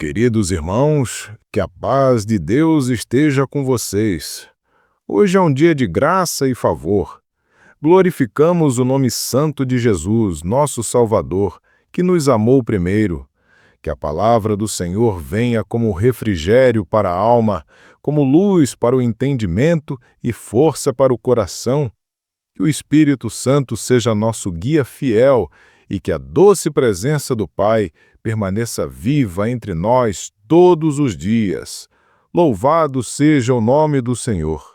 Queridos irmãos, que a paz de Deus esteja com vocês. Hoje é um dia de graça e favor. Glorificamos o nome santo de Jesus, nosso Salvador, que nos amou primeiro. Que a palavra do Senhor venha como refrigério para a alma, como luz para o entendimento e força para o coração. Que o Espírito Santo seja nosso guia fiel e que a doce presença do Pai permaneça viva entre nós todos os dias. Louvado seja o nome do Senhor.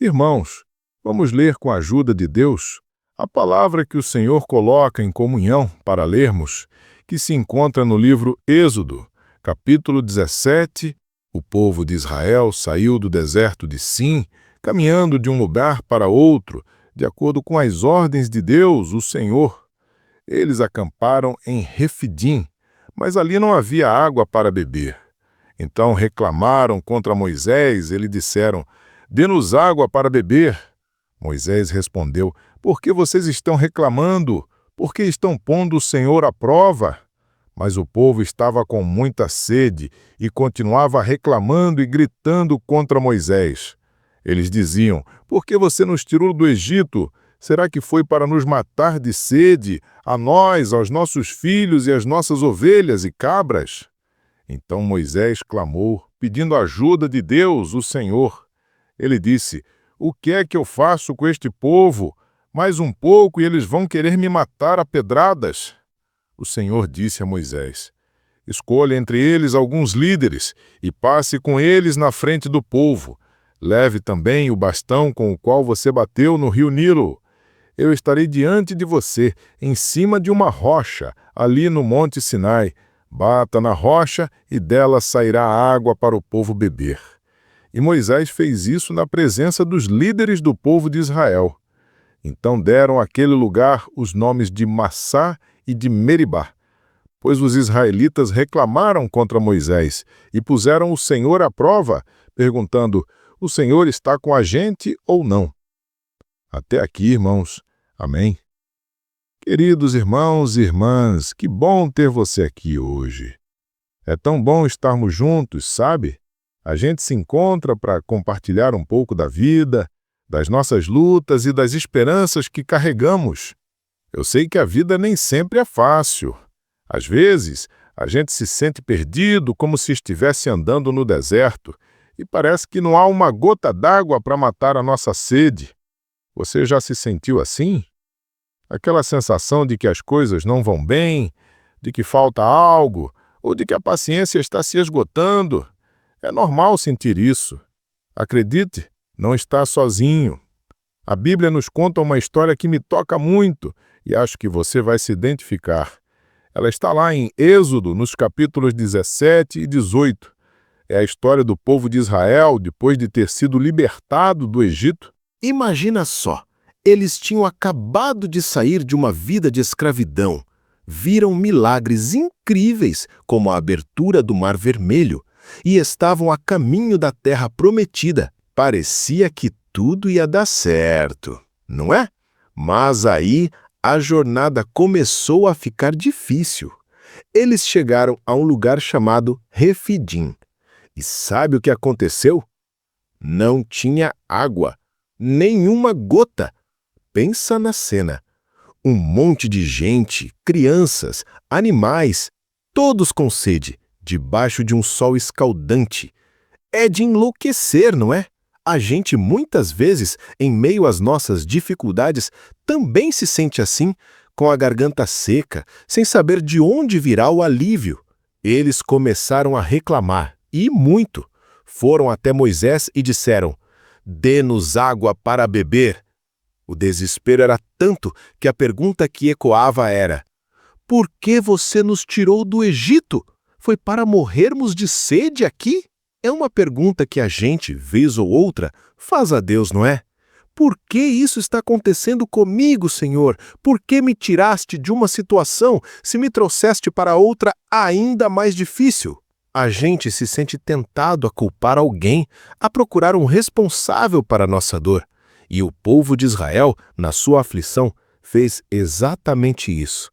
Irmãos, vamos ler com a ajuda de Deus a palavra que o Senhor coloca em comunhão para lermos, que se encontra no livro Êxodo, capítulo 17. O povo de Israel saiu do deserto de Sim, caminhando de um lugar para outro, de acordo com as ordens de Deus, o Senhor. Eles acamparam em Refidim, mas ali não havia água para beber. Então reclamaram contra Moisés e lhe disseram: "Dê-nos água para beber." Moisés respondeu: "Por que vocês estão reclamando? Por que estão pondo o Senhor à prova?" Mas o povo estava com muita sede e continuava reclamando e gritando contra Moisés. Eles diziam: "Por que você nos tirou do Egito? Será que foi para nos matar de sede, a nós, aos nossos filhos e às nossas ovelhas e cabras?" Então Moisés clamou, pedindo ajuda de Deus, o Senhor. Ele disse: "O que é que eu faço com este povo? Mais um pouco e eles vão querer me matar a pedradas." O Senhor disse a Moisés: "Escolha entre eles alguns líderes e passe com eles na frente do povo. Leve também o bastão com o qual você bateu no rio Nilo. Eu estarei diante de você, em cima de uma rocha, ali no Monte Sinai. Bata na rocha e dela sairá água para o povo beber." E Moisés fez isso na presença dos líderes do povo de Israel. Então deram àquele lugar os nomes de Massá e de Meribá, pois os israelitas reclamaram contra Moisés e puseram o Senhor à prova, perguntando: "O Senhor está com a gente ou não?" Até aqui, irmãos. Amém? Queridos irmãos e irmãs, que bom ter você aqui hoje. É tão bom estarmos juntos, sabe? A gente se encontra para compartilhar um pouco da vida, das nossas lutas e das esperanças que carregamos. Eu sei que a vida nem sempre é fácil. Às vezes, a gente se sente perdido, como se estivesse andando no deserto, e parece que não há uma gota d'água para matar a nossa sede. Você já se sentiu assim? Aquela sensação de que as coisas não vão bem, de que falta algo, ou de que a paciência está se esgotando. É normal sentir isso. Acredite, não está sozinho. A Bíblia nos conta uma história que me toca muito e acho que você vai se identificar. Ela está lá em Êxodo, nos capítulos 17 e 18. É a história do povo de Israel depois de ter sido libertado do Egito. Imagina só, eles tinham acabado de sair de uma vida de escravidão. Viram milagres incríveis, como a abertura do Mar Vermelho, e estavam a caminho da Terra Prometida. Parecia que tudo ia dar certo, não é? Mas aí a jornada começou a ficar difícil. Eles chegaram a um lugar chamado Refidim. E sabe o que aconteceu? Não tinha água, nenhuma gota. Pensa na cena. Um monte de gente, crianças, animais, todos com sede, debaixo de um sol escaldante. É de enlouquecer, não é? A gente muitas vezes, em meio às nossas dificuldades, também se sente assim, com a garganta seca, sem saber de onde virá o alívio. Eles começaram a reclamar, e muito. Foram até Moisés e disseram: "Dê-nos água para beber." O desespero era tanto que a pergunta que ecoava era: "Por que você nos tirou do Egito? Foi para morrermos de sede aqui?" É uma pergunta que a gente, vez ou outra, faz a Deus, não é? Por que isso está acontecendo comigo, Senhor? Por que me tiraste de uma situação se me trouxeste para outra ainda mais difícil? A gente se sente tentado a culpar alguém, a procurar um responsável para a nossa dor. E o povo de Israel, na sua aflição, fez exatamente isso.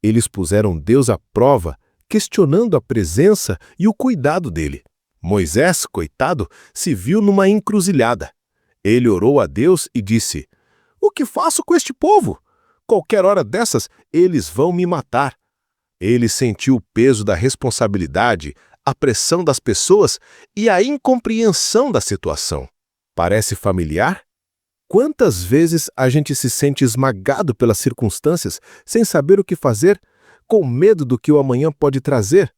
Eles puseram Deus à prova, questionando a presença e o cuidado dele. Moisés, coitado, se viu numa encruzilhada. Ele orou a Deus e disse: "O que faço com este povo? Qualquer hora dessas, eles vão me matar." Ele sentiu o peso da responsabilidade, a pressão das pessoas e a incompreensão da situação. Parece familiar? Quantas vezes a gente se sente esmagado pelas circunstâncias, sem saber o que fazer, com medo do que o amanhã pode trazer?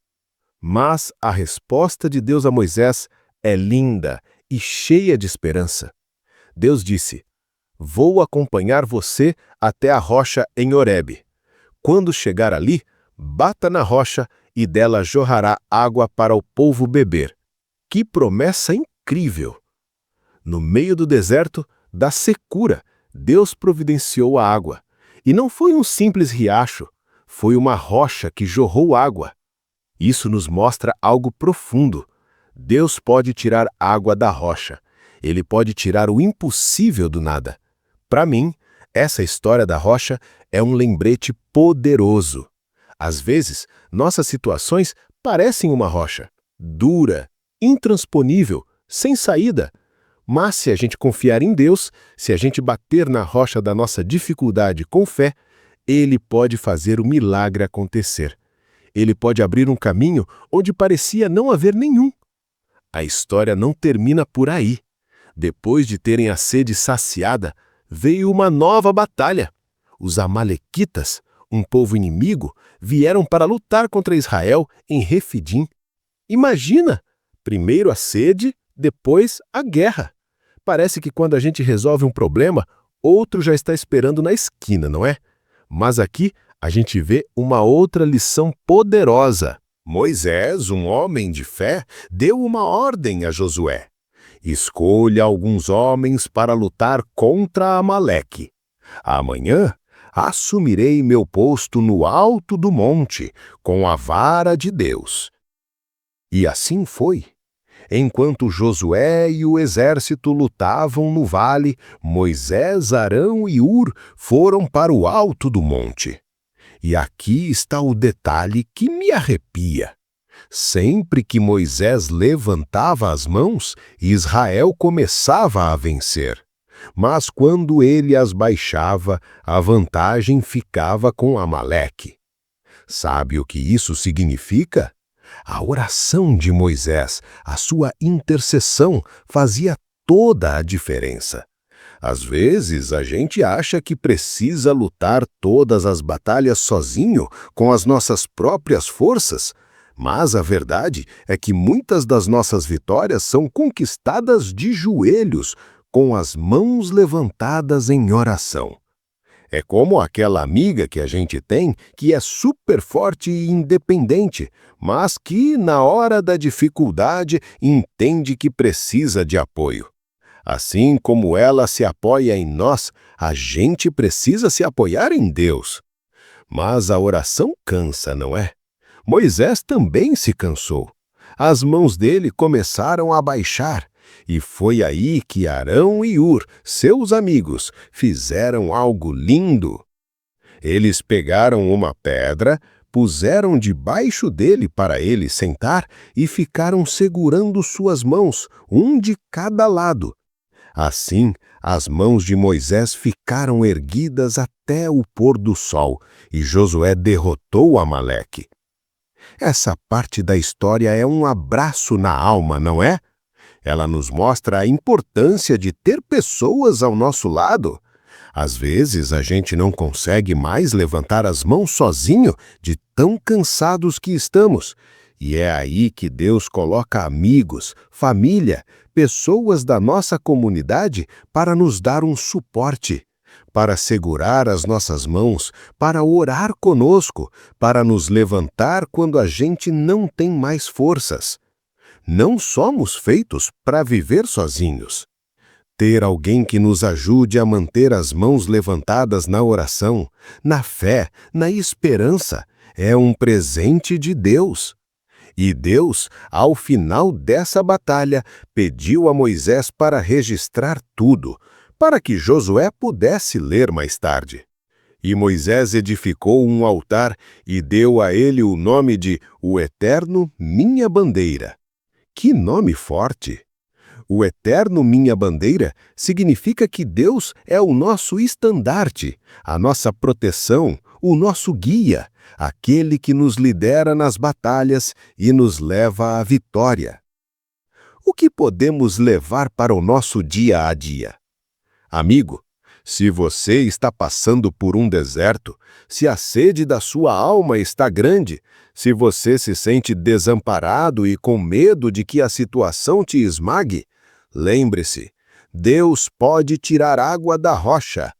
Mas a resposta de Deus a Moisés é linda e cheia de esperança. Deus disse: "Vou acompanhar você até a rocha em Horebe. Quando chegar ali, bata na rocha e dela jorrará água para o povo beber." Que promessa incrível! No meio do deserto, da secura, Deus providenciou a água. E não foi um simples riacho, foi uma rocha que jorrou água. Isso nos mostra algo profundo. Deus pode tirar água da rocha. Ele pode tirar o impossível do nada. Para mim, essa história da rocha é um lembrete poderoso. Às vezes, nossas situações parecem uma rocha, dura, intransponível, sem saída. Mas se a gente confiar em Deus, se a gente bater na rocha da nossa dificuldade com fé, Ele pode fazer o milagre acontecer. Ele pode abrir um caminho onde parecia não haver nenhum. A história não termina por aí. Depois de terem a sede saciada, veio uma nova batalha. Os amalequitas, um povo inimigo, vieram para lutar contra Israel em Refidim. Imagina! Primeiro a sede, depois a guerra. Parece que quando a gente resolve um problema, outro já está esperando na esquina, não é? Mas aqui a gente vê uma outra lição poderosa. Moisés, um homem de fé, deu uma ordem a Josué: "Escolha alguns homens para lutar contra Amaleque. Amanhã assumirei meu posto no alto do monte, com a vara de Deus." E assim foi. Enquanto Josué e o exército lutavam no vale, Moisés, Arão e Hur foram para o alto do monte. E aqui está o detalhe que me arrepia. Sempre que Moisés levantava as mãos, Israel começava a vencer. Mas quando ele as baixava, a vantagem ficava com Amaleque. Sabe o que isso significa? A oração de Moisés, a sua intercessão, fazia toda a diferença. Às vezes, a gente acha que precisa lutar todas as batalhas sozinho, com as nossas próprias forças, mas a verdade é que muitas das nossas vitórias são conquistadas de joelhos, com as mãos levantadas em oração. É como aquela amiga que a gente tem que é super forte e independente, mas que, na hora da dificuldade, entende que precisa de apoio. Assim como ela se apoia em nós, a gente precisa se apoiar em Deus. Mas a oração cansa, não é? Moisés também se cansou. As mãos dele começaram a baixar. E foi aí que Arão e Hur, seus amigos, fizeram algo lindo. Eles pegaram uma pedra, puseram debaixo dele para ele sentar e ficaram segurando suas mãos, um de cada lado. Assim, as mãos de Moisés ficaram erguidas até o pôr do sol e Josué derrotou Amaleque. Essa parte da história é um abraço na alma, não é? Ela nos mostra a importância de ter pessoas ao nosso lado. Às vezes, a gente não consegue mais levantar as mãos sozinho, de tão cansados que estamos. E é aí que Deus coloca amigos, família, pessoas da nossa comunidade para nos dar um suporte, para segurar as nossas mãos, para orar conosco, para nos levantar quando a gente não tem mais forças. Não somos feitos para viver sozinhos. Ter alguém que nos ajude a manter as mãos levantadas na oração, na fé, na esperança, é um presente de Deus. E Deus, ao final dessa batalha, pediu a Moisés para registrar tudo, para que Josué pudesse ler mais tarde. E Moisés edificou um altar e deu a ele o nome de O Eterno Minha Bandeira. Que nome forte! O Eterno Minha Bandeira significa que Deus é o nosso estandarte, a nossa proteção, o nosso guia, aquele que nos lidera nas batalhas e nos leva à vitória. O que podemos levar para o nosso dia a dia? Amigo, se você está passando por um deserto, se a sede da sua alma está grande, se você se sente desamparado e com medo de que a situação te esmague, lembre-se, Deus pode tirar água da rocha.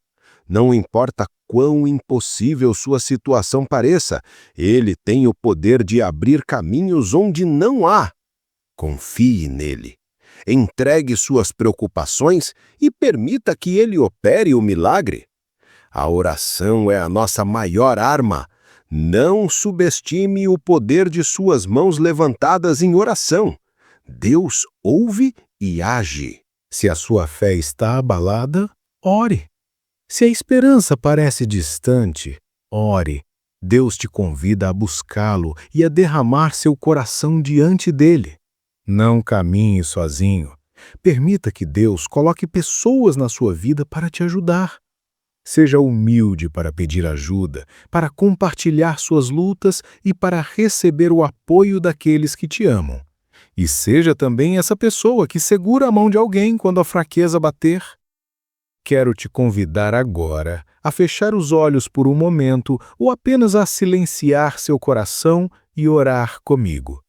Não importa quão impossível sua situação pareça, Ele tem o poder de abrir caminhos onde não há. Confie nele. Entregue suas preocupações e permita que Ele opere o milagre. A oração é a nossa maior arma. Não subestime o poder de suas mãos levantadas em oração. Deus ouve e age. Se a sua fé está abalada, ore. Se a esperança parece distante, ore. Deus te convida a buscá-lo e a derramar seu coração diante dele. Não caminhe sozinho. Permita que Deus coloque pessoas na sua vida para te ajudar. Seja humilde para pedir ajuda, para compartilhar suas lutas e para receber o apoio daqueles que te amam. E seja também essa pessoa que segura a mão de alguém quando a fraqueza bater. Quero te convidar agora a fechar os olhos por um momento ou apenas a silenciar seu coração e orar comigo.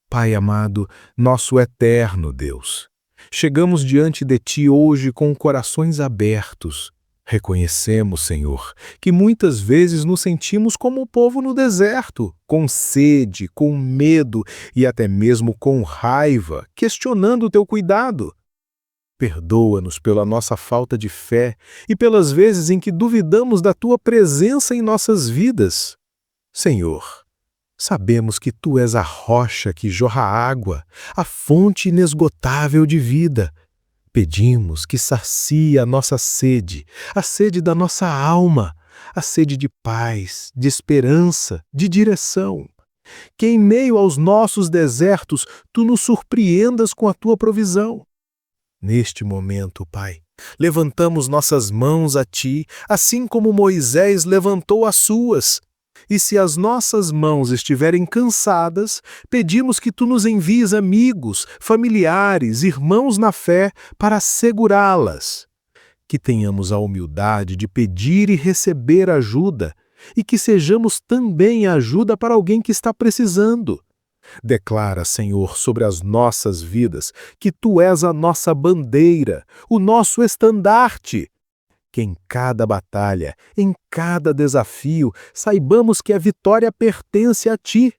Pai amado, nosso eterno Deus, chegamos diante de Ti hoje com corações abertos. Reconhecemos, Senhor, que muitas vezes nos sentimos como o povo no deserto, com sede, com medo e até mesmo com raiva, questionando o Teu cuidado. Perdoa-nos pela nossa falta de fé e pelas vezes em que duvidamos da Tua presença em nossas vidas. Senhor, sabemos que Tu és a rocha que jorra água, a fonte inesgotável de vida. Pedimos que sacie a nossa sede, a sede da nossa alma, a sede de paz, de esperança, de direção. Que em meio aos nossos desertos Tu nos surpreendas com a Tua provisão. Neste momento, Pai, levantamos nossas mãos a Ti, assim como Moisés levantou as suas. E se as nossas mãos estiverem cansadas, pedimos que Tu nos envies amigos, familiares, irmãos na fé para segurá-las. Que tenhamos a humildade de pedir e receber ajuda, e que sejamos também ajuda para alguém que está precisando. Declara, Senhor, sobre as nossas vidas, que Tu és a nossa bandeira, o nosso estandarte. Que em cada batalha, em cada desafio, saibamos que a vitória pertence a Ti.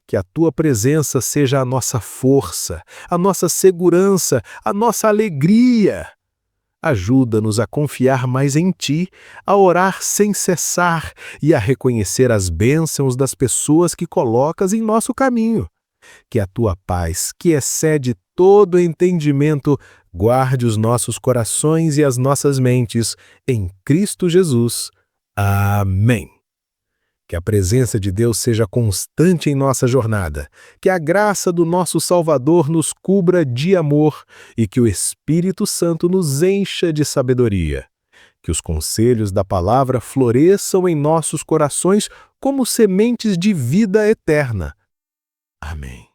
Que a Tua presença seja a nossa força, a nossa segurança, a nossa alegria. Ajuda-nos a confiar mais em Ti, a orar sem cessar e a reconhecer as bênçãos das pessoas que colocas em nosso caminho. Que a Tua paz, que excede todo entendimento, guarde os nossos corações e as nossas mentes em Cristo Jesus. Amém. Que a presença de Deus seja constante em nossa jornada, que a graça do nosso Salvador nos cubra de amor e que o Espírito Santo nos encha de sabedoria. Que os conselhos da palavra floresçam em nossos corações como sementes de vida eterna. Amém.